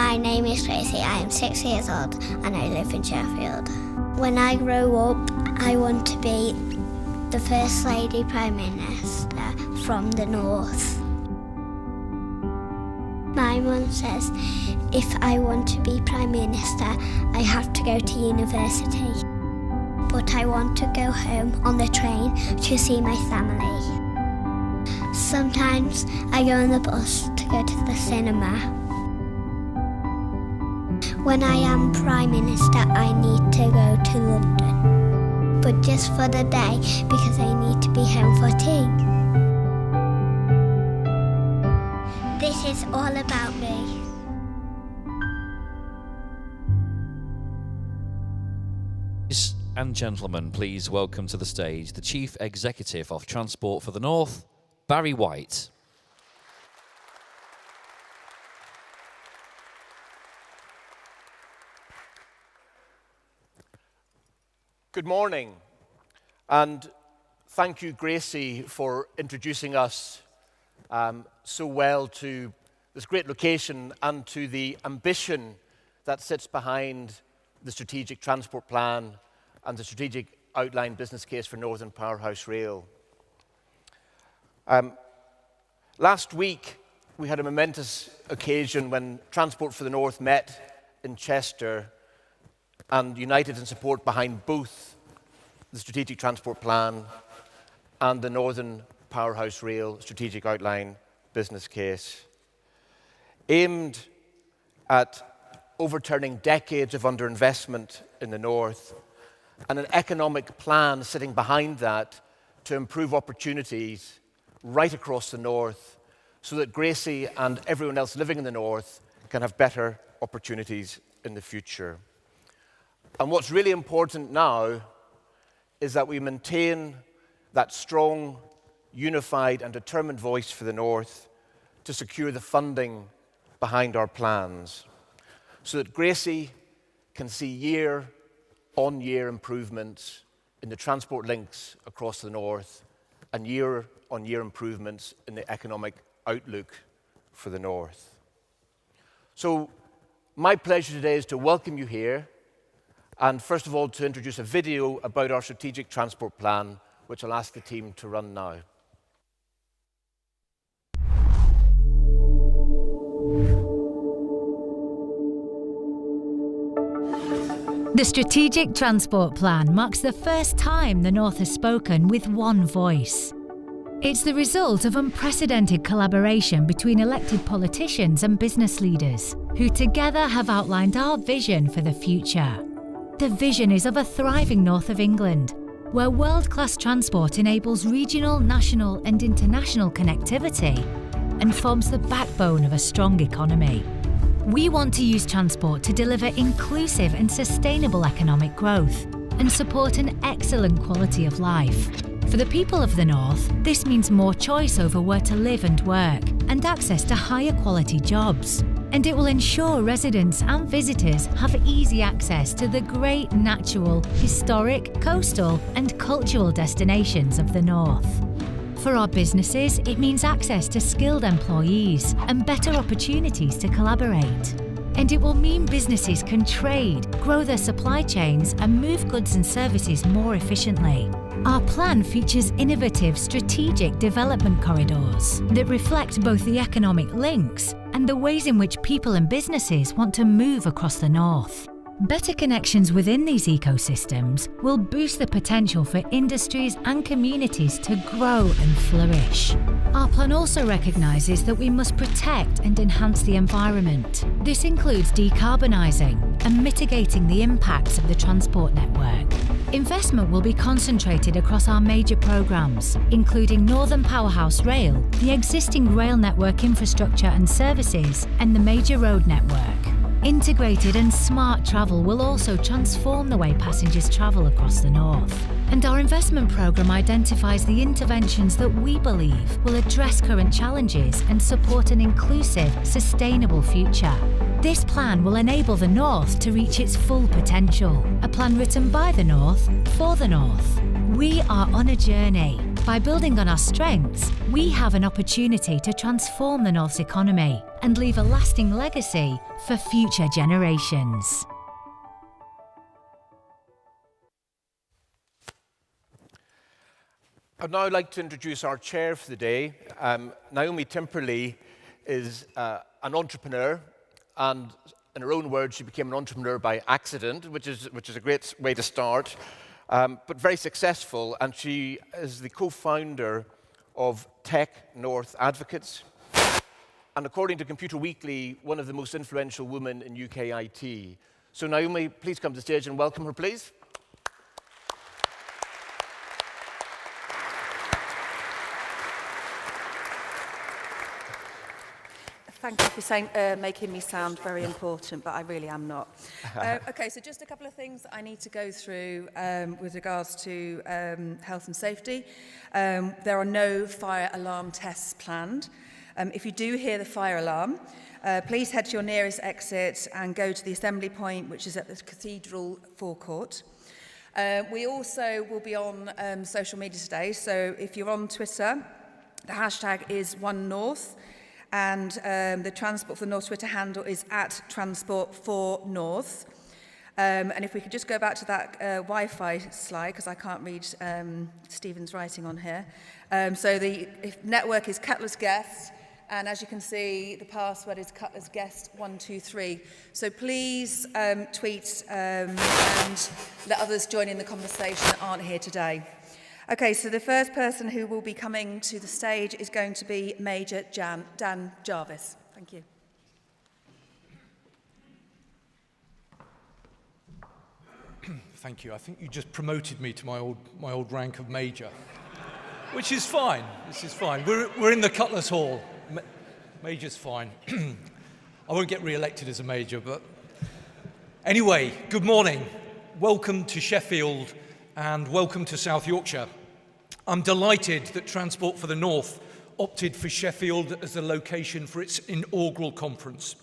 My name is Tracy, I am 6 years old and I live in Sheffield. When I grow up, I want to be the First Lady Prime Minister from the North. My mum says if I want to be Prime Minister, I have to go to university. But I want to go home on the train to see my family. Sometimes I go on the bus to go to the cinema. When I am Prime Minister, I need to go to London. But just for the day, because I need to be home for tea. This is all about me. Ladies and gentlemen, please welcome to the stage the Chief Executive of Transport for the North, Barry White. Good morning, and thank you, Gracie, for introducing us so well to this great location and to the ambition that sits behind the Strategic Transport Plan and the Strategic Outline Business Case for Northern Powerhouse Rail. Last week, we had a momentous occasion when Transport for the North met in Chester and united in support behind both the Strategic Transport Plan and the Northern Powerhouse Rail Strategic Outline Business Case, aimed at overturning decades of underinvestment in the North and an economic plan sitting behind that to improve opportunities right across the North so that Gracie and everyone else living in the North can have better opportunities in the future. And what's really important now is that we maintain that strong, unified and determined voice for the North to secure the funding behind our plans so that Gracie can see year-on-year improvements in the transport links across the North and year-on-year improvements in the economic outlook for the North. So my pleasure today is to welcome you here and first of all to introduce a video about our Strategic Transport Plan, which I'll ask the team to run now. The Strategic Transport Plan marks the first time the North has spoken with one voice. It's the result of unprecedented collaboration between elected politicians and business leaders, who together have outlined our vision for the future. The vision is of a thriving north of England, where world-class transport enables regional, national and international connectivity and forms the backbone of a strong economy. We want to use transport to deliver inclusive and sustainable economic growth and support an excellent quality of life. For the people of the North, this means more choice over where to live and work and access to higher quality jobs. And it will ensure residents and visitors have easy access to the great natural, historic, coastal and cultural destinations of the North. For our businesses, it means access to skilled employees and better opportunities to collaborate. And it will mean businesses can trade, grow their supply chains and move goods and services more efficiently. Our plan features innovative strategic development corridors that reflect both the economic links and the ways in which people and businesses want to move across the North. Better connections within these ecosystems will boost the potential for industries and communities to grow and flourish. Our plan also recognises that we must protect and enhance the environment. This includes decarbonising and mitigating the impacts of the transport network. Investment will be concentrated across our major programmes, including Northern Powerhouse Rail, the existing rail network infrastructure and services, and the major road network. Integrated and smart travel will also transform the way passengers travel across the North. And our investment programme identifies the interventions that we believe will address current challenges and support an inclusive, sustainable future. This plan will enable the North to reach its full potential. A plan written by the North, for the North. We are on a journey. By building on our strengths, we have an opportunity to transform the North's economy and leave a lasting legacy for future generations. I'd now like to introduce our chair for the day. Naomi Timperley is an entrepreneur, and in her own words, she became an entrepreneur by accident, which is a great way to start, but very successful, and she is the co-founder of Tech North Advocates, and according to Computer Weekly, one of the most influential women in UK IT. So Naomi, please come to the stage and welcome her, please. Thank you for making me sound very important, but I really am not. Okay, so just a couple of things that I need to go through with regards to health and safety. There are no fire alarm tests planned. If you do hear the fire alarm, please head to your nearest exit and go to the assembly point, which is at the Cathedral forecourt. We also will be on social media today, so if you're on Twitter, the hashtag is OneNorth. And the Transport for the North Twitter handle is @Transport4North. And if we could just go back to that Wi-Fi slide, because I can't read Stephen's writing on here. So the network is Cutler's Guest, and as you can see, the password is Cutler's Guest 123. So please tweet and let others join in the conversation that aren't here today. Okay, so the first person who will be coming to the stage is going to be Major Dan Jarvis. Thank you. Thank you. I think you just promoted me to my old rank of Major, which is fine. This is fine. We're in the Cutler's Hall. Major's fine. I won't get re-elected as a Major, but anyway, good morning. Welcome to Sheffield and welcome to South Yorkshire. I'm delighted that Transport for the North opted for Sheffield as the location for its inaugural conference,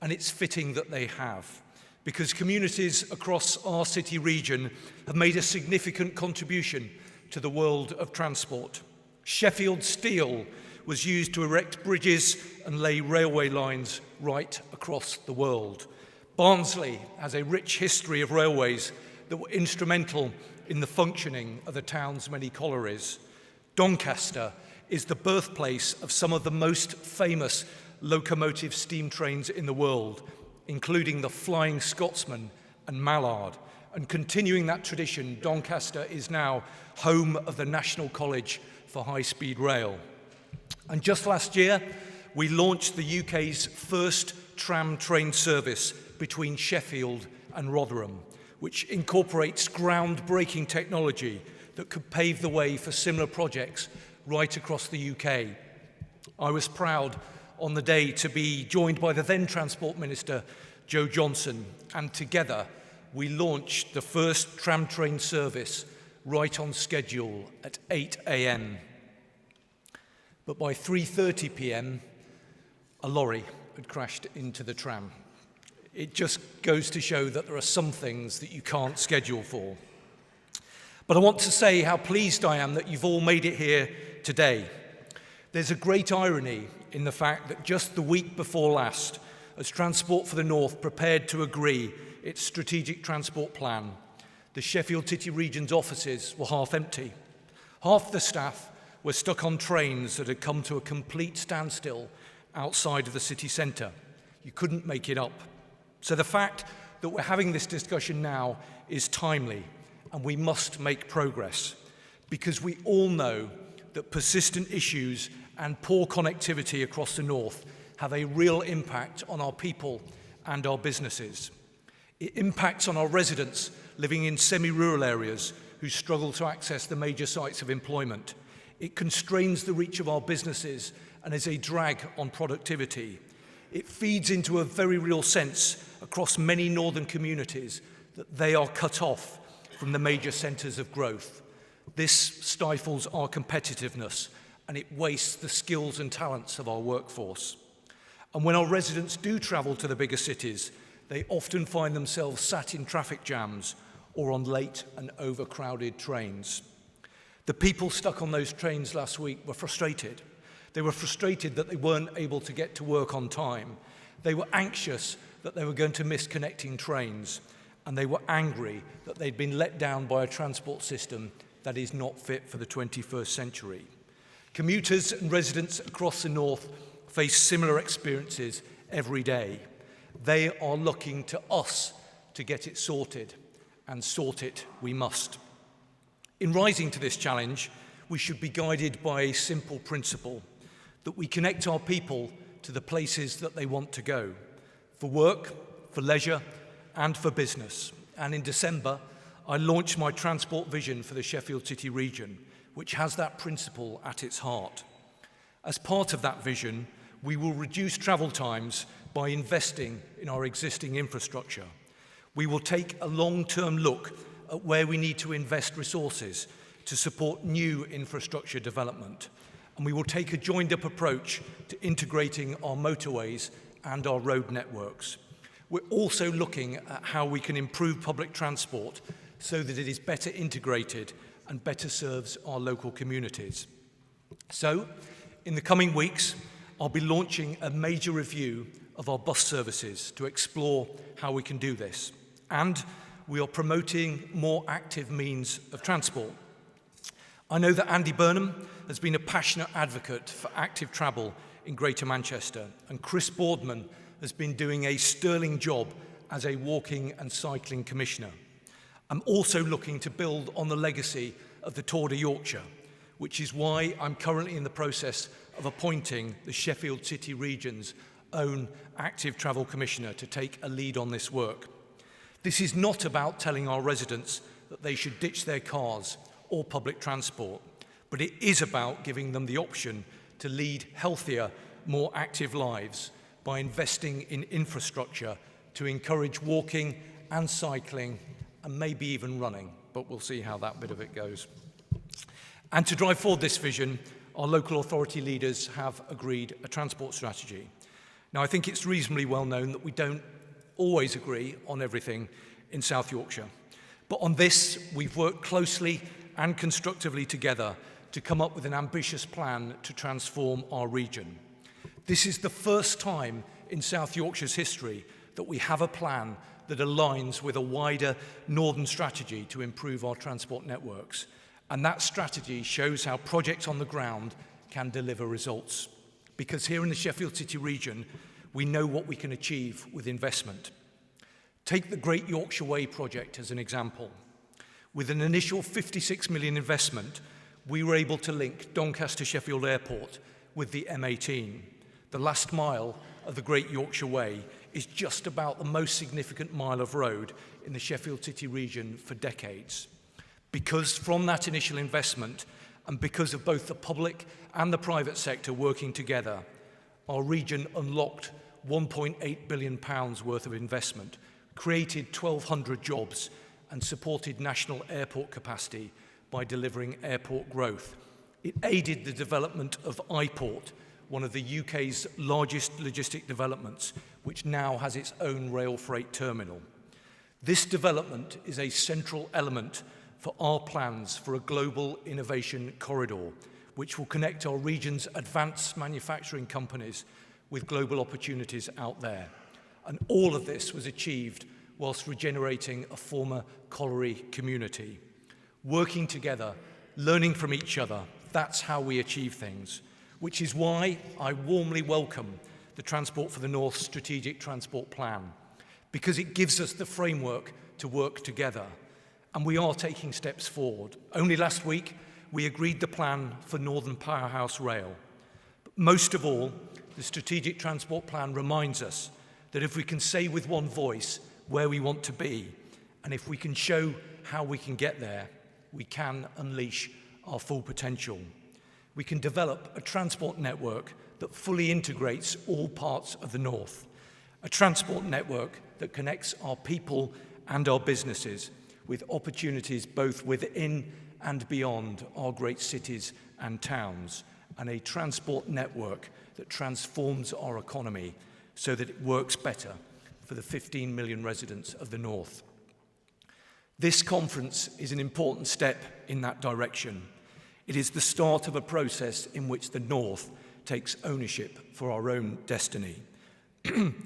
and it's fitting that they have, because communities across our city region have made a significant contribution to the world of transport. Sheffield steel was used to erect bridges and lay railway lines right across the world. Barnsley has a rich history of railways that were instrumental in the functioning of the town's many collieries. Doncaster is the birthplace of some of the most famous locomotive steam trains in the world, including the Flying Scotsman and Mallard. And continuing that tradition, Doncaster is now home of the National College for High-Speed Rail. And just last year, we launched the UK's first tram train service between Sheffield and Rotherham, which incorporates groundbreaking technology that could pave the way for similar projects right across the UK. I was proud on the day to be joined by the then Transport Minister, Joe Johnson, and together we launched the first tram train service right on schedule at 8 a.m. But by 3:30 p.m, a lorry had crashed into the tram. It just goes to show that there are some things that you can't schedule for. But I want to say how pleased I am that you've all made it here today. There's a great irony in the fact that just the week before last, as Transport for the North prepared to agree its strategic transport plan, the Sheffield City Region's offices were half empty. Half the staff were stuck on trains that had come to a complete standstill outside of the city centre. You couldn't make it up. So the fact that we're having this discussion now is timely, and we must make progress, because we all know that persistent issues and poor connectivity across the north have a real impact on our people and our businesses. It impacts on our residents living in semi-rural areas who struggle to access the major sites of employment. It constrains the reach of our businesses and is a drag on productivity. It feeds into a very real sense across many northern communities that they are cut off from the major centres of growth. This stifles our competitiveness and it wastes the skills and talents of our workforce. And when our residents do travel to the bigger cities, they often find themselves sat in traffic jams or on late and overcrowded trains. The people stuck on those trains last week were frustrated. They were frustrated that they weren't able to get to work on time. They were anxious that they were going to miss connecting trains, and they were angry that they'd been let down by a transport system that is not fit for the 21st century. Commuters and residents across the north face similar experiences every day. They are looking to us to get it sorted, and sort it we must. In rising to this challenge, we should be guided by a simple principle, that we connect our people to the places that they want to go, for work, for leisure, and for business. And in December, I launched my transport vision for the Sheffield City region, which has that principle at its heart. As part of that vision, we will reduce travel times by investing in our existing infrastructure. We will take a long-term look at where we need to invest resources to support new infrastructure development. And we will take a joined-up approach to integrating our motorways and our road networks. We're also looking at how we can improve public transport so that it is better integrated and better serves our local communities. So, in the coming weeks, I'll be launching a major review of our bus services to explore how we can do this. And we are promoting more active means of transport. I know that Andy Burnham has been a passionate advocate for active travel in Greater Manchester, and Chris Boardman has been doing a sterling job as a walking and cycling commissioner. I'm also looking to build on the legacy of the Tour de Yorkshire, which is why I'm currently in the process of appointing the Sheffield City region's own active travel commissioner to take a lead on this work. This is not about telling our residents that they should ditch their cars or public transport, but it is about giving them the option to lead healthier, more active lives by investing in infrastructure to encourage walking and cycling and maybe even running, but we'll see how that bit of it goes. And to drive forward this vision, our local authority leaders have agreed a transport strategy. Now, I think it's reasonably well known that we don't always agree on everything in South Yorkshire. But on this, we've worked closely and constructively together to come up with an ambitious plan to transform our region. This is the first time in South Yorkshire's history that we have a plan that aligns with a wider northern strategy to improve our transport networks. And that strategy shows how projects on the ground can deliver results. Because here in the Sheffield City region, we know what we can achieve with investment. Take the Great Yorkshire Way project as an example. With an initial 56 million investment, we were able to link Doncaster Sheffield Airport with the M18. The last mile of the Great Yorkshire Way is just about the most significant mile of road in the Sheffield City region for decades. Because from that initial investment, and because of both the public and the private sector working together, our region unlocked £1.8 billion worth of investment, created 1,200 jobs, and supported national airport capacity by delivering airport growth. It aided the development of iPort, one of the UK's largest logistic developments, which now has its own rail freight terminal. This development is a central element for our plans for a global innovation corridor, which will connect our region's advanced manufacturing companies with global opportunities out there. And all of this was achieved whilst regenerating a former colliery community. Working together, learning from each other, that's how we achieve things, which is why I warmly welcome the Transport for the North Strategic Transport Plan, because it gives us the framework to work together. And we are taking steps forward. Only last week, we agreed the plan for Northern Powerhouse Rail. But most of all, the Strategic Transport Plan reminds us that if we can say with one voice where we want to be, and if we can show how we can get there, we can unleash our full potential. We can develop a transport network that fully integrates all parts of the North, a transport network that connects our people and our businesses with opportunities both within and beyond our great cities and towns, and a transport network that transforms our economy so that it works better for the 15 million residents of the North. This conference is an important step in that direction. It is the start of a process in which the North takes ownership for our own destiny.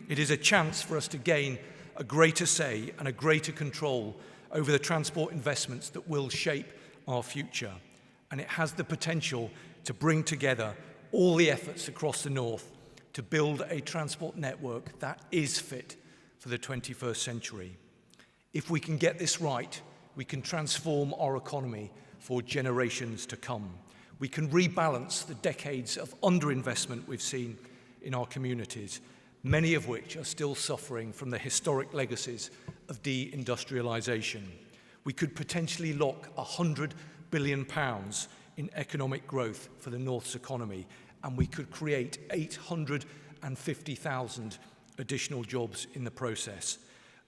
It is a chance for us to gain a greater say and a greater control over the transport investments that will shape our future. And it has the potential to bring together all the efforts across the North to build a transport network that is fit for the 21st century. If we can get this right, we can transform our economy for generations to come. We can rebalance the decades of underinvestment we've seen in our communities, many of which are still suffering from the historic legacies of deindustrialization. We could potentially lock £100 billion in economic growth for the North's economy, and we could create 850,000 additional jobs in the process.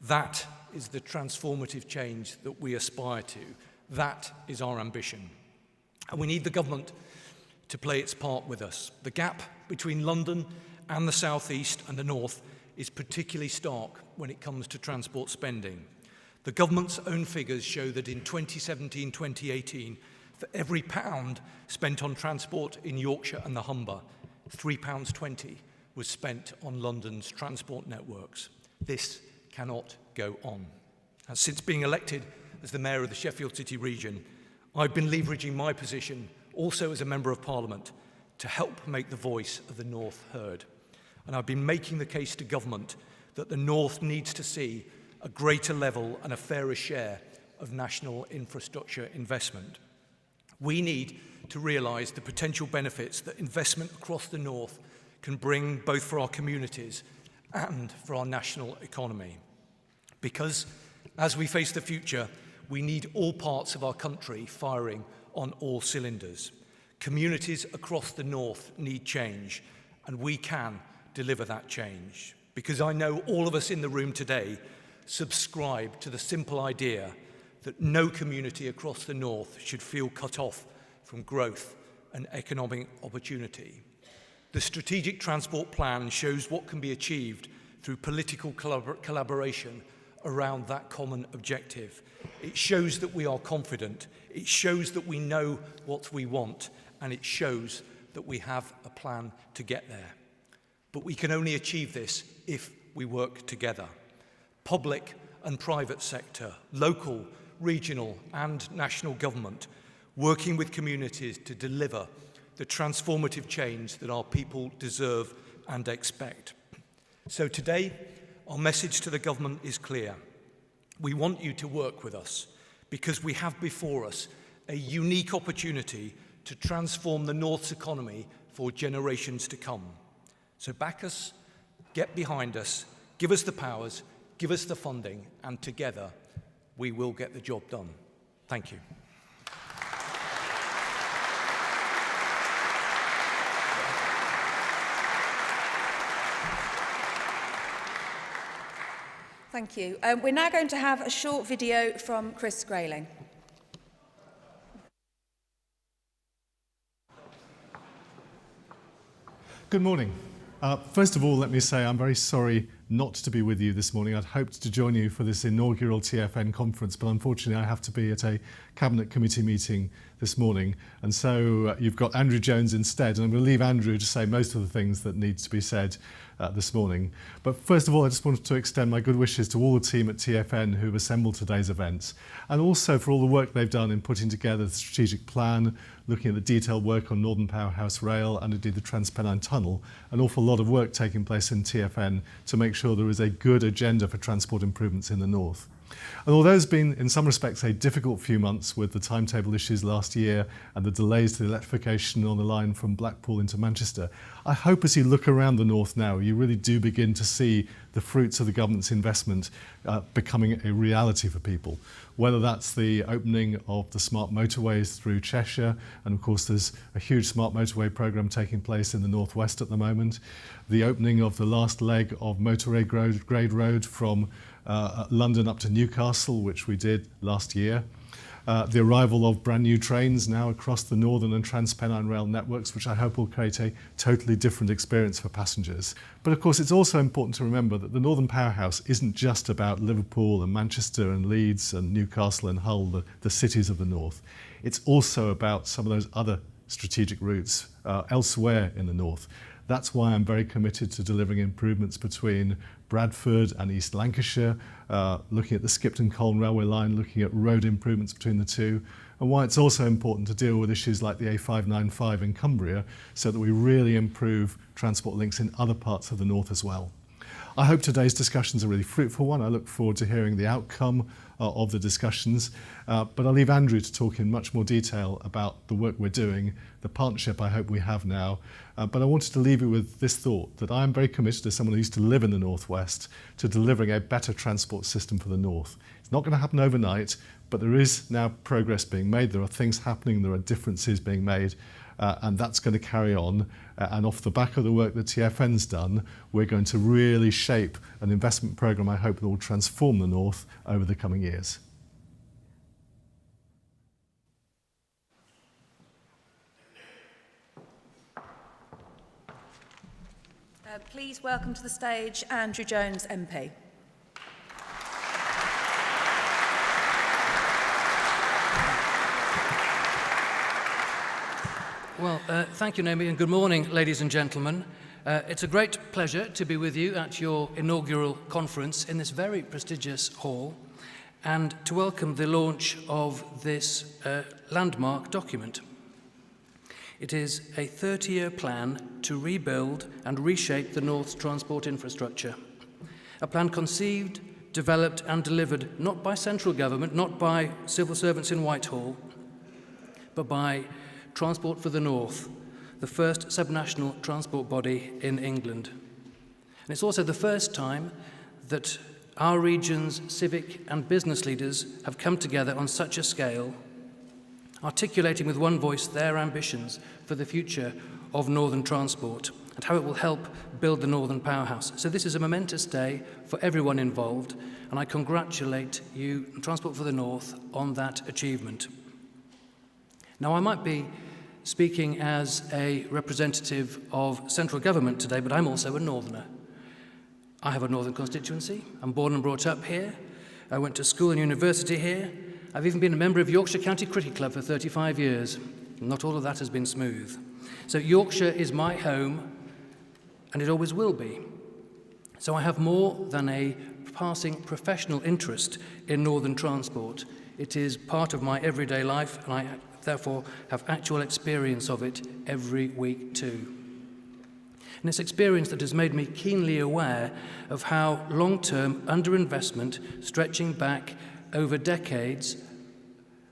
That is the transformative change that we aspire to. That is our ambition. And we need the government to play its part with us. The gap between London and the South East and the North is particularly stark when it comes to transport spending. The government's own figures show that in 2017-2018, for every pound spent on transport in Yorkshire and the Humber, £3.20 was spent on London's transport networks. This cannot go on. And since being elected as the Mayor of the Sheffield City region, I've been leveraging my position, also as a Member of Parliament, to help make the voice of the North heard. And I've been making the case to government that the North needs to see a greater level and a fairer share of national infrastructure investment. We need to realise the potential benefits that investment across the North can bring both for our communities and for our national economy. Because as we face the future, we need all parts of our country firing on all cylinders. Communities across the North need change, and we can deliver that change. Because I know all of us in the room today subscribe to the simple idea that no community across the North should feel cut off from growth and economic opportunity. The Strategic Transport Plan shows what can be achieved through political collaboration around that common objective. It shows that we are confident, it shows that we know what we want, and it shows that we have a plan to get there. But we can only achieve this if we work together. Public and private sector, local, regional and national government, working with communities to deliver the transformative change that our people deserve and expect. So today, our message to the government is clear. We want you to work with us because we have before us a unique opportunity to transform the North's economy for generations to come. So back us, get behind us, give us the powers, give us the funding, and together we will get the job done. Thank you. Thank you. We're now going to have a short video from Chris Grayling. Good morning. First of all, let me say I'm very sorry not to be with you this morning. I'd hoped to join you for this inaugural TfN conference, but unfortunately I have to be at a Cabinet Committee meeting this morning. And so you've got Andrew Jones instead, and I'm going to leave Andrew to say most of the things that need to be said this morning. But first of all, I just wanted to extend my good wishes to all the team at TfN who've assembled today's events, and also for all the work they've done in putting together the strategic plan, looking at the detailed work on Northern Powerhouse Rail and indeed the Transpennine Tunnel. An awful lot of work taking place in TfN to make sure there is a good agenda for transport improvements in the North. And although it's been, in some respects, a difficult few months with the timetable issues last year and the delays to the electrification on the line from Blackpool into Manchester, I hope as you look around the North now, you really do begin to see the fruits of the government's investment becoming a reality for people. Whether that's the opening of the smart motorways through Cheshire, and of course there's a huge smart motorway programme taking place in the northwest at the moment, the opening of the last leg of motorway grade road from London up to Newcastle, which we did last year, the arrival of brand new trains now across the Northern and Transpennine rail networks, which I hope will create a totally different experience for passengers. But of course, it's also important to remember that the Northern Powerhouse isn't just about Liverpool and Manchester and Leeds and Newcastle and Hull, the cities of the North. It's also about some of those other strategic routes elsewhere in the North. That's why I'm very committed to delivering improvements between Bradford and East Lancashire, looking at the Skipton Colne Railway line, looking at road improvements between the two, and why it's also important to deal with issues like the A595 in Cumbria so that we really improve transport links in other parts of the North as well. I hope today's discussion's a really fruitful one. I look forward to hearing the outcome of the discussions, but I'll leave Andrew to talk in much more detail about the work we're doing, the partnership I hope we have now, but I wanted to leave you with this thought, that I am very committed as someone who used to live in the North West to delivering a better transport system for the North. It's not going to happen overnight, but there is now progress being made, there are things happening, there are differences being made, and that's going to carry on. And off the back of the work that TfN's done, we're going to really shape an investment programme I hope that will transform the North over the coming years. Please welcome to the stage Andrew Jones MP. Well, thank you, Naomi, and good morning, ladies and gentlemen. It's a great pleasure to be with you at your inaugural conference in this very prestigious hall and to welcome the launch of this landmark document. It is a 30-year plan to rebuild and reshape the North's transport infrastructure. A plan conceived, developed and delivered not by central government, not by civil servants in Whitehall, but by Transport for the North, the first subnational transport body in England. And it's also the first time that our region's civic and business leaders have come together on such a scale, articulating with one voice their ambitions for the future of northern transport and how it will help build the Northern Powerhouse. So this is a momentous day for everyone involved, and I congratulate you, Transport for the North, on that achievement. Now, I might be speaking as a representative of central government today, but I'm also a northerner. I have a northern constituency. I'm born and brought up here. I went to school and university here. I've even been a member of Yorkshire County Cricket Club for 35 years. Not all of that has been smooth. So Yorkshire is my home, and it always will be. So I have more than a passing professional interest in northern transport. It is part of my everyday life, and I therefore have actual experience of it every week too. And it's experience that has made me keenly aware of how long-term underinvestment, stretching back over decades,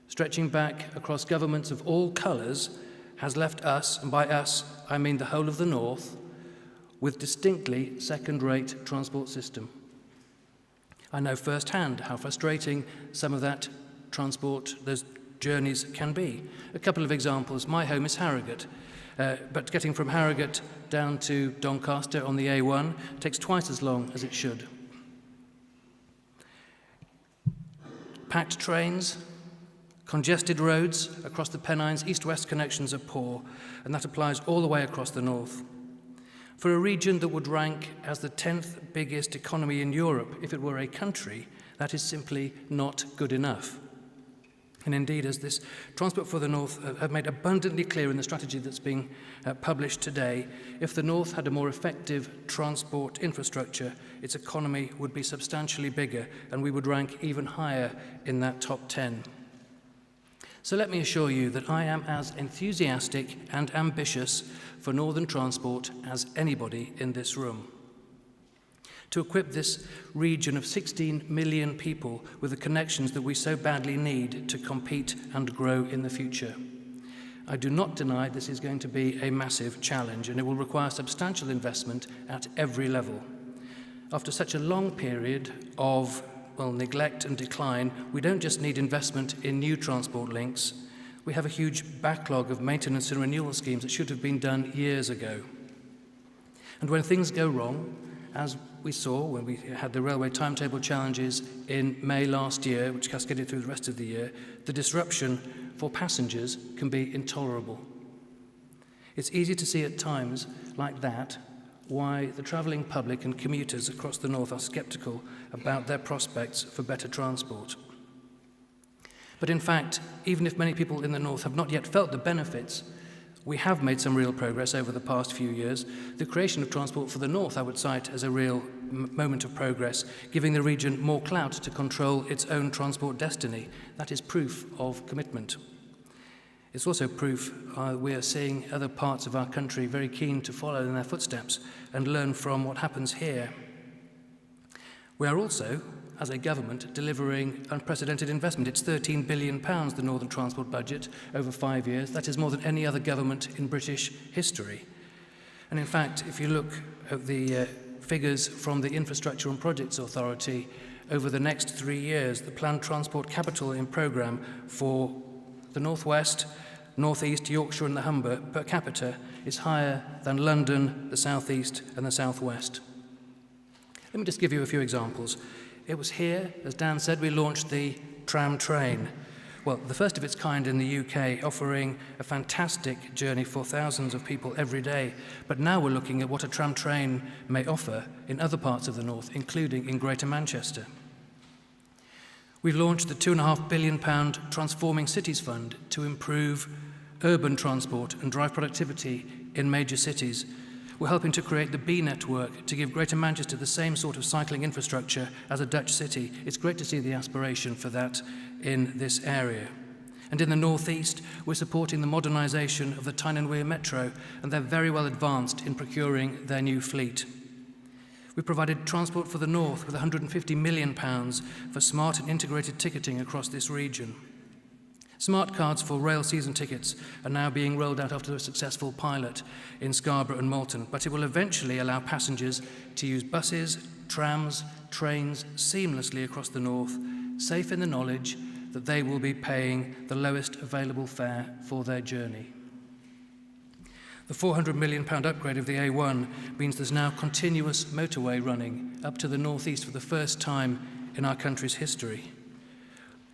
stretching back across governments of all colours, has left us, and by us I mean the whole of the North, with distinctly second-rate transport system. I know firsthand how frustrating some of that transport, those journeys can be. A couple of examples. My home is Harrogate, but getting from Harrogate down to Doncaster on the A1 takes twice as long as it should. Packed trains, congested roads across the Pennines, east-west connections are poor, and that applies all the way across the north. For a region that would rank as the 10th biggest economy in Europe if it were a country, that is simply not good enough. And indeed, as this Transport for the North have made abundantly clear in the strategy that's being published today, if the North had a more effective transport infrastructure, its economy would be substantially bigger, and we would rank even higher in that top 10. So let me assure you that I am as enthusiastic and ambitious for northern transport as anybody in this room. To equip this region of 16 million people with the connections that we so badly need to compete and grow in the future. I do not deny this is going to be a massive challenge, and it will require substantial investment at every level. After such a long period of, neglect and decline, we don't just need investment in new transport links. We have a huge backlog of maintenance and renewal schemes that should have been done years ago. And when things go wrong, as we saw when we had the railway timetable challenges in May last year, which cascaded through the rest of the year, the disruption for passengers can be intolerable. It's easy to see at times like that why the travelling public and commuters across the north are sceptical about their prospects for better transport. But in fact, even if many people in the north have not yet felt the benefits, we have made some real progress over the past few years. The creation of Transport for the North I would cite as a real moment of progress, giving the region more clout to control its own transport destiny. That is proof of commitment. It's also proof we are seeing other parts of our country very keen to follow in their footsteps and learn from what happens here. We are also, as a government, delivering unprecedented investment. It's £13 billion, the Northern Transport budget, over 5 years. That is more than any other government in British history. And in fact, if you look at the figures from the Infrastructure and Projects Authority, over the next 3 years, the planned transport capital in programme for the North West, North East, Yorkshire and the Humber per capita is higher than London, the South East and the South West. Let me just give you a few examples. It was here, as Dan said, we launched the tram train. Well, the first of its kind in the UK, offering a fantastic journey for thousands of people every day. But now we're looking at what a tram train may offer in other parts of the north, including in Greater Manchester. We've launched the £2.5 billion Transforming Cities Fund to improve urban transport and drive productivity in major cities. We're helping to create the B network to give Greater Manchester the same sort of cycling infrastructure as a Dutch city. It's great to see the aspiration for that in this area. And in the northeast, we're supporting the modernisation of the Tyne and Wear Metro, and they're very well advanced in procuring their new fleet. We provided Transport for the North with £150 million for smart and integrated ticketing across this region. Smart cards for rail season tickets are now being rolled out after a successful pilot in Scarborough and Malton, but it will eventually allow passengers to use buses, trams, trains seamlessly across the north, safe in the knowledge that they will be paying the lowest available fare for their journey. The £400 million upgrade of the A1 means there's now continuous motorway running up to the northeast for the first time in our country's history.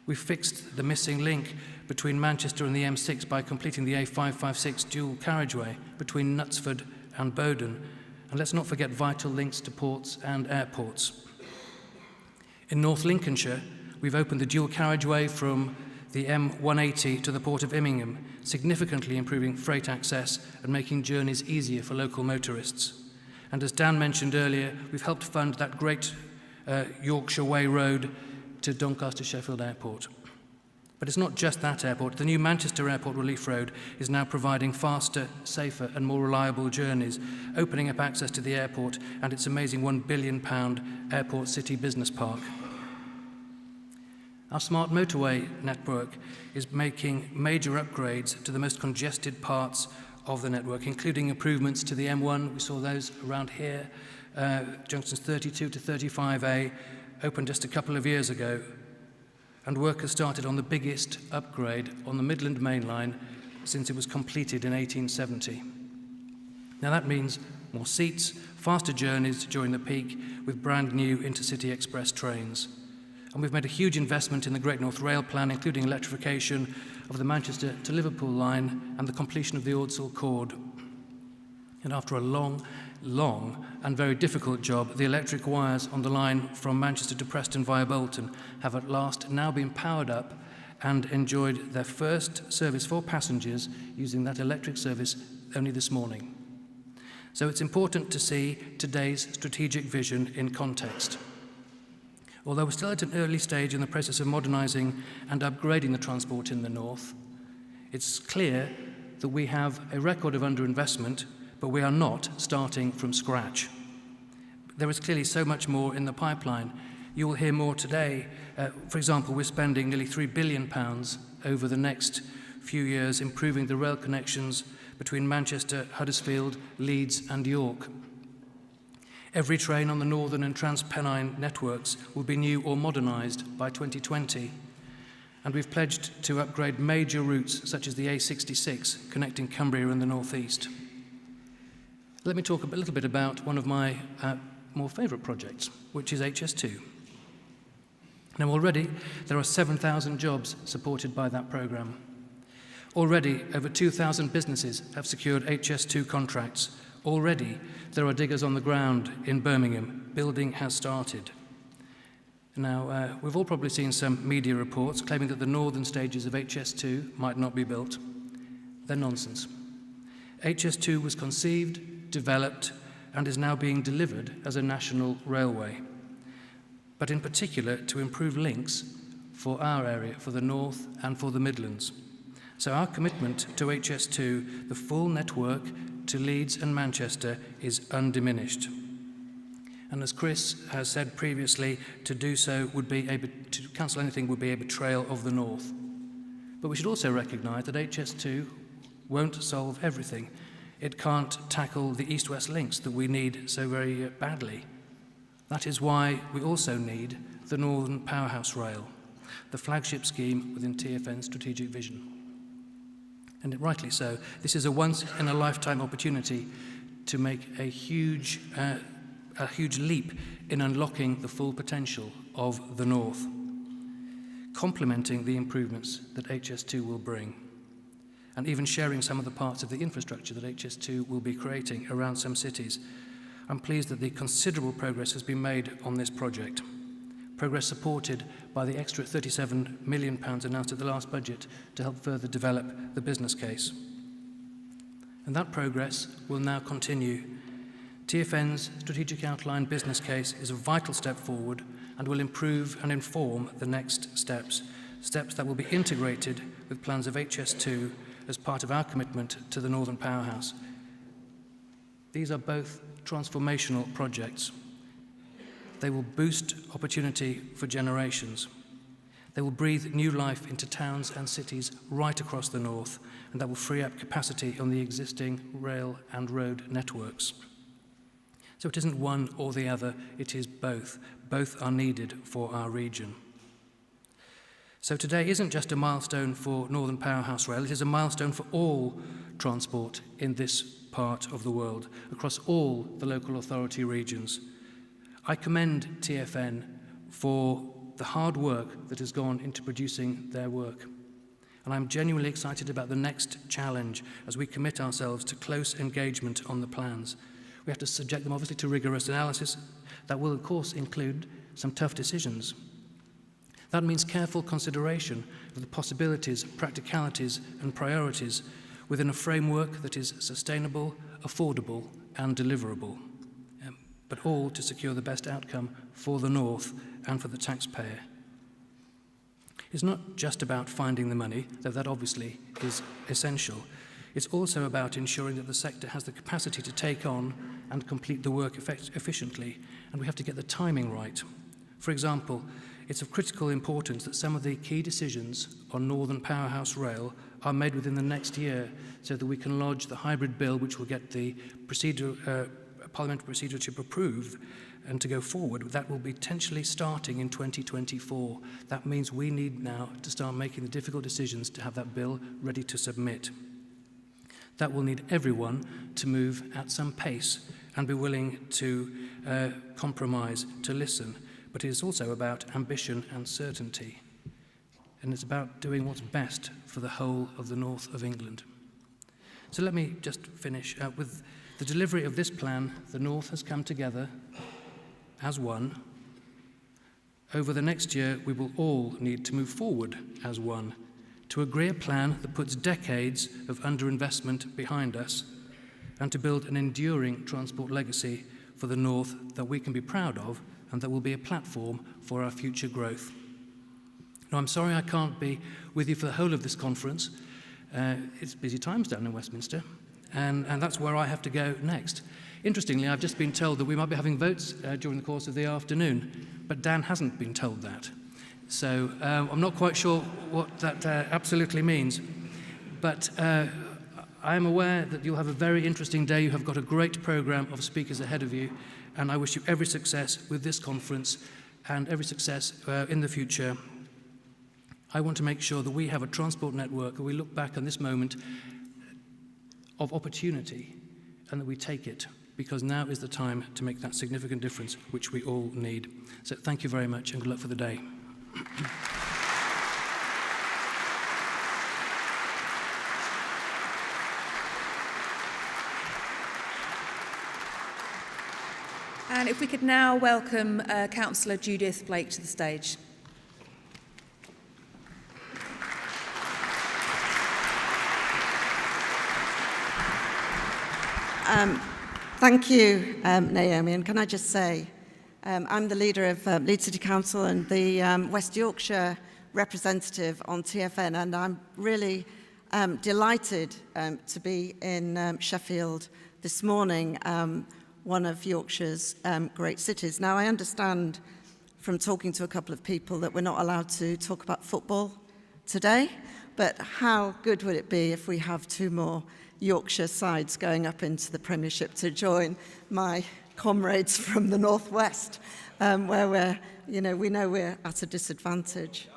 We've fixed the missing link between Manchester and the M6 by completing the A556 dual carriageway between Knutsford and Bowden. And let's not forget vital links to ports and airports. In North Lincolnshire, we've opened the dual carriageway from the M180 to the port of Immingham, significantly improving freight access and making journeys easier for local motorists. And as Dan mentioned earlier, we've helped fund that great Yorkshire Way road to Doncaster Sheffield Airport. But it's not just that airport. The new Manchester Airport Relief Road is now providing faster, safer and more reliable journeys, opening up access to the airport and its amazing £1 billion Airport City Business Park. Our smart motorway network is making major upgrades to the most congested parts of the network, including improvements to the M1. We saw those around here. Junctions 32 to 35A opened just a couple of years ago, and work has started on the biggest upgrade on the Midland Main Line since it was completed in 1870. Now that means more seats, faster journeys during the peak with brand new intercity express trains. And we've made a huge investment in the Great North Rail Plan, including electrification of the Manchester to Liverpool line and the completion of the Ordsall Chord. And after a long and very difficult job, the electric wires on the line from Manchester to Preston via Bolton have at last now been powered up and enjoyed their first service for passengers using that electric service only this morning. So it's important to see today's strategic vision in context. Although we're still at an early stage in the process of modernising and upgrading the transport in the north, it's clear that we have a record of underinvestment, but we are not starting from scratch. There is clearly so much more in the pipeline. You will hear more today. For example, we're spending nearly £3 billion over the next few years improving the rail connections between Manchester, Huddersfield, Leeds and York. Every train on the Northern and Transpennine networks will be new or modernised by 2020. And we've pledged to upgrade major routes such as the A66 connecting Cumbria and the North East. Let me talk a little bit about one of my more favourite projects, which is HS2. Now already there are 7,000 jobs supported by that programme. Already over 2,000 businesses have secured HS2 contracts. Already there are diggers on the ground in Birmingham. Building has started. Now, we've all probably seen some media reports claiming that the northern stages of HS2 might not be built. They're nonsense. HS2 was conceived, developed, and is now being delivered as a national railway, but in particular to improve links for our area, for the North and for the Midlands. So our commitment to HS2, the full network to Leeds and Manchester, is undiminished. And as Chris has said previously, to do so would be to cancel anything would be a betrayal of the North. But we should also recognise that HS2 won't solve everything. It can't tackle the east-west links that we need so very badly. That is why we also need the Northern Powerhouse Rail, the flagship scheme within TfN's strategic vision. And rightly so, this is a once-in-a-lifetime opportunity to make a huge leap in unlocking the full potential of the North, complementing the improvements that HS2 will bring, and even sharing some of the parts of the infrastructure that HS2 will be creating around some cities. I'm pleased that the considerable progress has been made on this project, progress supported by the extra £37 million announced at the last budget to help further develop the business case. And that progress will now continue. TfN's strategic outline business case is a vital step forward and will improve and inform the next steps that will be integrated with plans of HS2 as part of our commitment to the Northern Powerhouse. These are both transformational projects. They will boost opportunity for generations. They will breathe new life into towns and cities right across the North, and that will free up capacity on the existing rail and road networks. So it isn't one or the other, it is both. Both are needed for our region. So today isn't just a milestone for Northern Powerhouse Rail, it is a milestone for all transport in this part of the world, across all the local authority regions. I commend TfN for the hard work that has gone into producing their work. And I'm genuinely excited about the next challenge as we commit ourselves to close engagement on the plans. We have to subject them obviously to rigorous analysis that will of course include some tough decisions. That means careful consideration of the possibilities, practicalities and priorities within a framework that is sustainable, affordable and deliverable, but all to secure the best outcome for the North and for the taxpayer. It's not just about finding the money, though that obviously is essential. It's also about ensuring that the sector has the capacity to take on and complete the work efficiently, and we have to get the timing right. For example, it's of critical importance that some of the key decisions on Northern Powerhouse Rail are made within the next year so that we can lodge the hybrid bill which will get the parliamentary procedure to approve and to go forward. That will be potentially starting in 2024. That means we need now to start making the difficult decisions to have that bill ready to submit. That will need everyone to move at some pace and be willing to compromise, to listen. But it is also about ambition and certainty. And it's about doing what's best for the whole of the north of England. So let me just finish with the delivery of this plan. The North has come together as one. Over the next year, we will all need to move forward as one to agree a plan that puts decades of underinvestment behind us and to build an enduring transport legacy for the North that we can be proud of and that will be a platform for our future growth. Now, I'm sorry I can't be with you for the whole of this conference. It's busy times down in Westminster, and that's where I have to go next. Interestingly, I've just been told that we might be having votes during the course of the afternoon, but Dan hasn't been told that. So I'm not quite sure what that absolutely means. But I am aware that you'll have a very interesting day. You have got a great programme of speakers ahead of you, and I wish you every success with this conference and every success in the future. I want to make sure that we have a transport network, that we look back on this moment of opportunity and that we take it because now is the time to make that significant difference which we all need. So thank you very much and good luck for the day. And if we could now welcome Councillor Judith Blake to the stage. Thank you, Naomi. And can I just say, I'm the leader of Leeds City Council and the West Yorkshire representative on TfN, and I'm really delighted to be in Sheffield this morning, one of Yorkshire's great cities. Now, I understand from talking to a couple of people that we're not allowed to talk about football today, but how good would it be if we have two more Yorkshire sides going up into the Premiership to join my comrades from the Northwest, where we know we're at a disadvantage.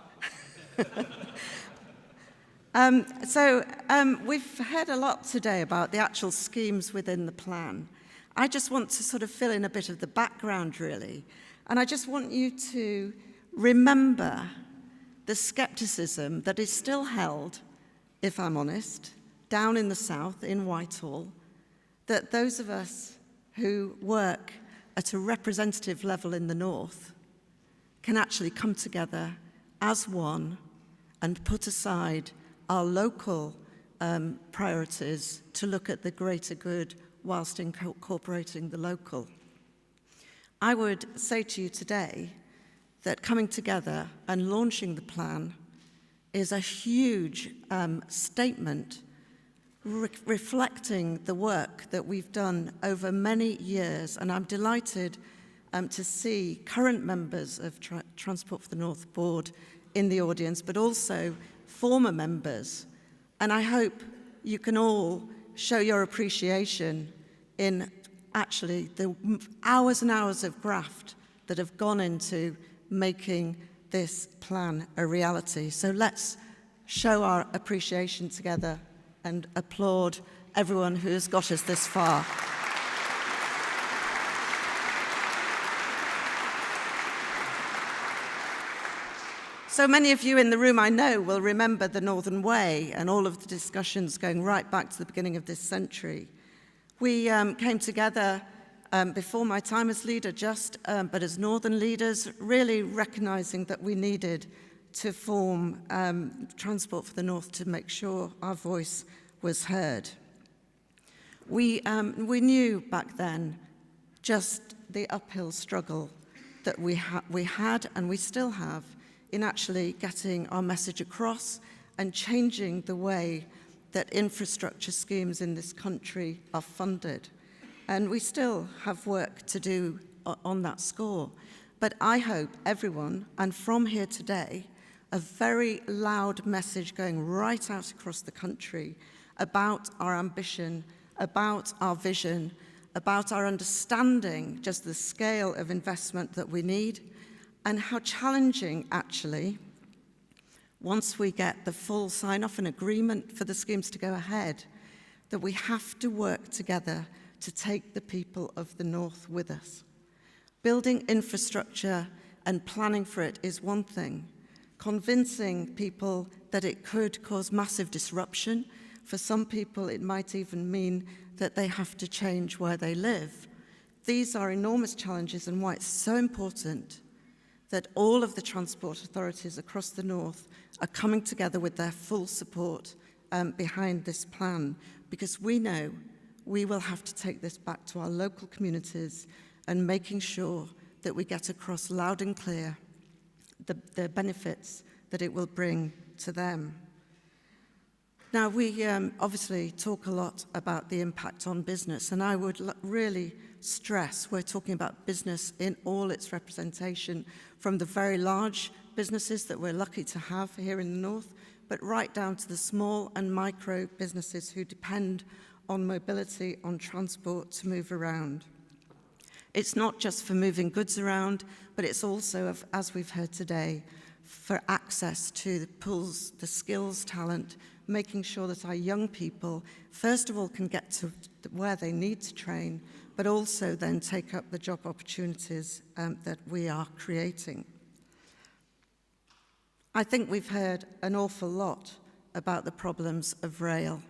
We've heard a lot today about the actual schemes within the plan. I just want to sort of fill in a bit of the background, really, and I just want you to remember the scepticism that is still held, if I'm honest, down in the south, in Whitehall, that those of us who work at a representative level in the north can actually come together as one and put aside our local priorities to look at the greater good whilst incorporating the local. I would say to you today that coming together and launching the plan is a huge statement reflecting the work that we've done over many years, and I'm delighted to see current members of Transport for the North Board in the audience, but also former members. And I hope you can all show your appreciation in actually the hours and hours of graft that have gone into making this plan a reality. So let's show our appreciation together and applaud everyone who has got us this far. So many of you in the room, I know, will remember the Northern Way and all of the discussions going right back to the beginning of this century. We came together before my time as leader, but as Northern leaders, really recognising that we needed to form Transport for the North to make sure our voice was heard. We knew back then just the uphill struggle that we had and we still have in actually getting our message across and changing the way that infrastructure schemes in this country are funded. And we still have work to do on that score. But I hope everyone, and from here today, a very loud message going right out across the country about our ambition, about our vision, about our understanding just the scale of investment that we need, and how challenging, actually, once we get the full sign-off and agreement for the schemes to go ahead, that we have to work together to take the people of the North with us. Building infrastructure and planning for it is one thing. Convincing people that it could cause massive disruption. For some people, it might even mean that they have to change where they live. These are enormous challenges, and why it's so important that all of the transport authorities across the North are coming together with their full support behind this plan, because we know we will have to take this back to our local communities and making sure that we get across loud and clear the benefits that it will bring to them. Now, we obviously talk a lot about the impact on business, and I would really stress we're talking about business in all its representation, from the very large businesses that we're lucky to have here in the North, but right down to the small and micro businesses who depend on mobility, on transport to move around. It's not just for moving goods around, but it's also, as we've heard today, for access to the pools, the skills, talent, making sure that our young people, first of all, can get to where they need to train, but also then take up the job opportunities that we are creating. I think we've heard an awful lot about the problems of rail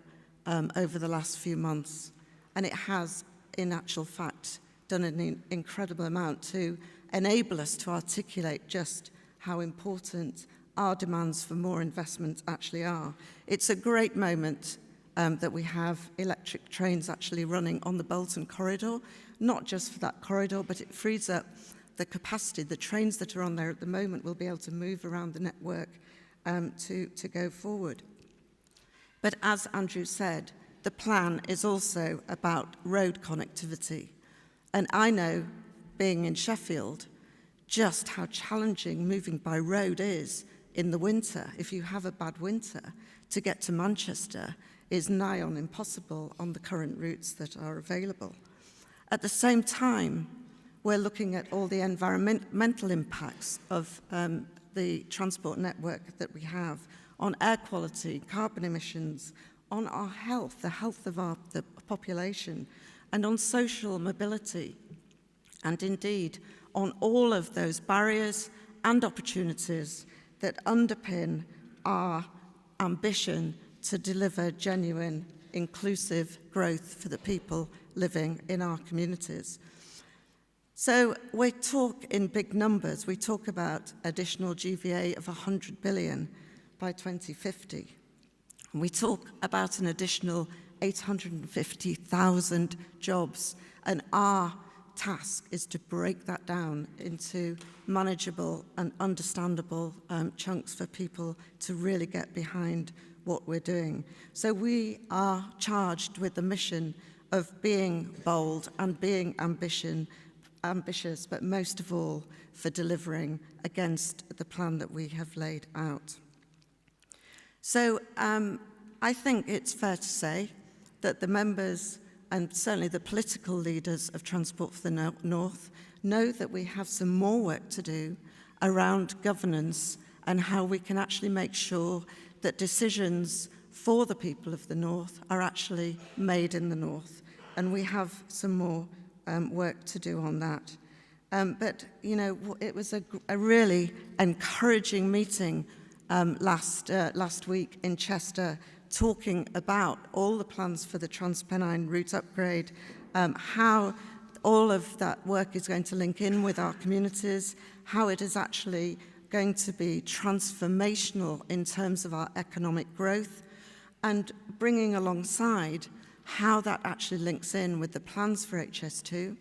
over the last few months, and it has, in actual fact, done an incredible amount to enable us to articulate just how important our demands for more investment actually are. It's a great moment that we have electric trains actually running on the Bolton corridor, not just for that corridor, but it frees up the capacity. The trains that are on there at the moment will be able to move around the network to go forward. But as Andrew said, the plan is also about road connectivity. And I know, being in Sheffield, just how challenging moving by road is in the winter. If you have a bad winter, to get to Manchester is nigh on impossible on the current routes that are available. At the same time, we're looking at all the environmental impacts of the transport network that we have on air quality, carbon emissions, on our health, the health of the population, and on social mobility, and indeed on all of those barriers and opportunities that underpin our ambition to deliver genuine, inclusive growth for the people living in our communities. So we talk in big numbers. We talk about additional GVA of 100 billion by 2050. We talk about an additional 850,000 jobs, and our task is to break that down into manageable and understandable chunks for people to really get behind what we're doing. So we are charged with the mission of being bold and being ambitious, but most of all for delivering against the plan that we have laid out. So I think it's fair to say that the members and certainly the political leaders of Transport for the North know that we have some more work to do around governance and how we can actually make sure that decisions for the people of the North are actually made in the North. And we have some more work to do on that. But, you know, it was a really encouraging meeting last week in Chester, talking about all the plans for the Transpennine route upgrade, how all of that work is going to link in with our communities, how it is actually going to be transformational in terms of our economic growth, and bringing alongside how that actually links in with the plans for HS2.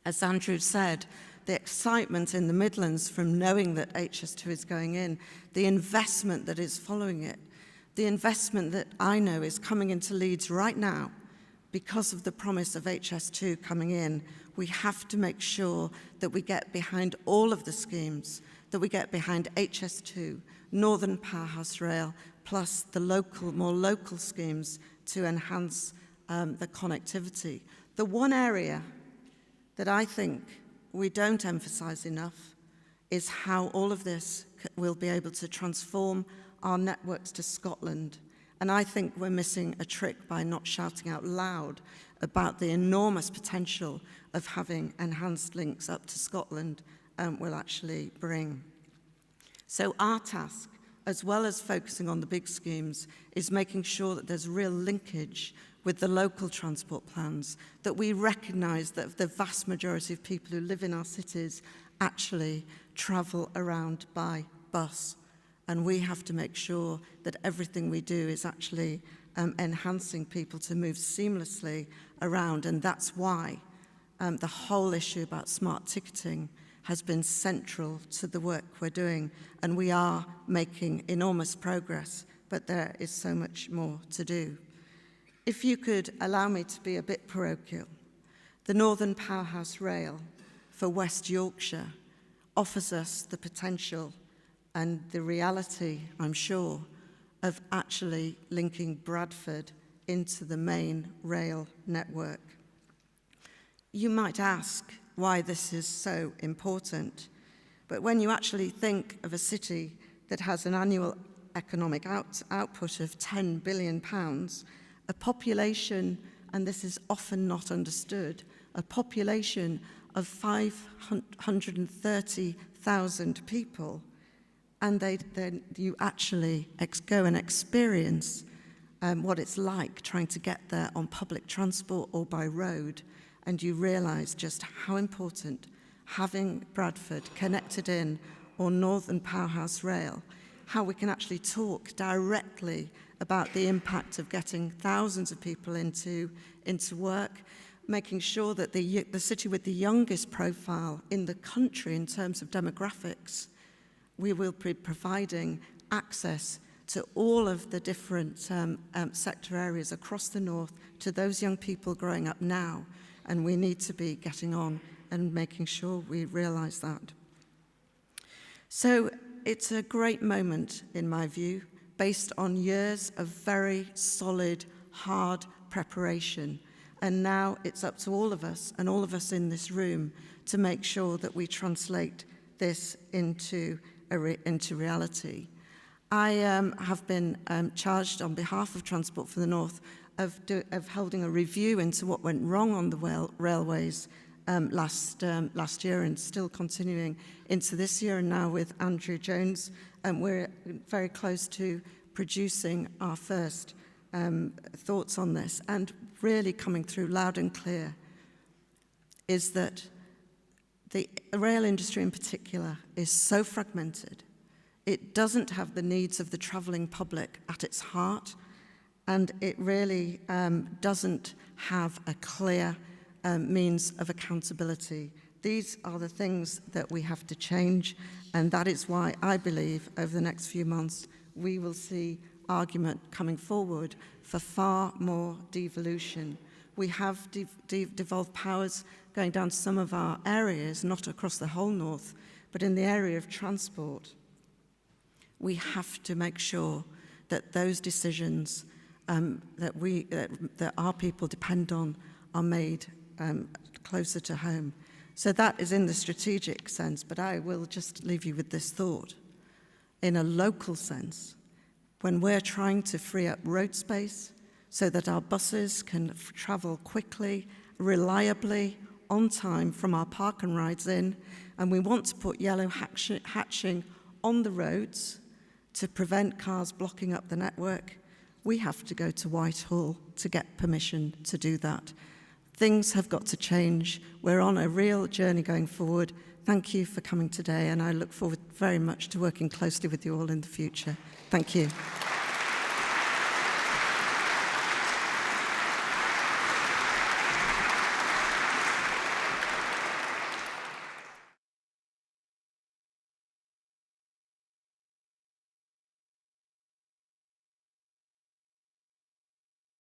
As Andrew said, the excitement in the Midlands from knowing that HS2 is going in, the investment that is following it, the investment that I know is coming into Leeds right now because of the promise of HS2 coming in. We have to make sure that we get behind all of the schemes, that we get behind HS2, Northern Powerhouse Rail, plus the more local schemes to enhance the connectivity. The one area that I think we don't emphasize enough is how all of this will be able to transform our networks to Scotland. And I think we're missing a trick by not shouting out loud about the enormous potential of having enhanced links up to Scotland will actually bring. So our task, as well as focusing on the big schemes, is making sure that there's real linkage with the local transport plans, that we recognise that the vast majority of people who live in our cities actually travel around by bus. And we have to make sure that everything we do is actually enhancing people to move seamlessly around. And that's why the whole issue about smart ticketing has been central to the work we're doing. And we are making enormous progress, but there is so much more to do. If you could allow me to be a bit parochial, the Northern Powerhouse Rail for West Yorkshire offers us the potential and the reality, I'm sure, of actually linking Bradford into the main rail network. You might ask why this is so important. But when you actually think of a city that has an annual economic output of £10 billion, a population, and this is often not understood, a population of 530,000 people, and then you actually go and experience what it's like trying to get there on public transport or by road, and you realise just how important having Bradford connected in or Northern Powerhouse Rail, how we can actually talk directly about the impact of getting thousands of people into work, making sure that the city with the youngest profile in the country in terms of demographics, we will be providing access to all of the different sector areas across the north to those young people growing up now, and we need to be getting on and making sure we realise that. So it's a great moment, in my view, based on years of very solid, hard preparation. And now it's up to all of us, and all of us in this room, to make sure that we translate this into reality. I have been charged on behalf of Transport for the North of holding a review into what went wrong on the railways last year, and still continuing into this year. And now with Andrew Jones, we're very close to producing our first thoughts on this. And really coming through loud and clear is that the rail industry in particular is so fragmented. It doesn't have the needs of the travelling public at its heart, and it really doesn't have a clear means of accountability. These are the things that we have to change, and that is why I believe over the next few months we will see argument coming forward for far more devolution. We have devolved powers going down to some of our areas, not across the whole north, but in the area of transport. We have to make sure that those decisions that our people depend on are made closer to home. So that is in the strategic sense, but I will just leave you with this thought. In a local sense, when we're trying to free up road space so that our buses can travel quickly, reliably, on time from our park and rides in, and we want to put yellow hatching on the roads to prevent cars blocking up the network, we have to go to Whitehall to get permission to do that. Things have got to change. We're on a real journey going forward. Thank you for coming today, and I look forward very much to working closely with you all in the future. Thank you.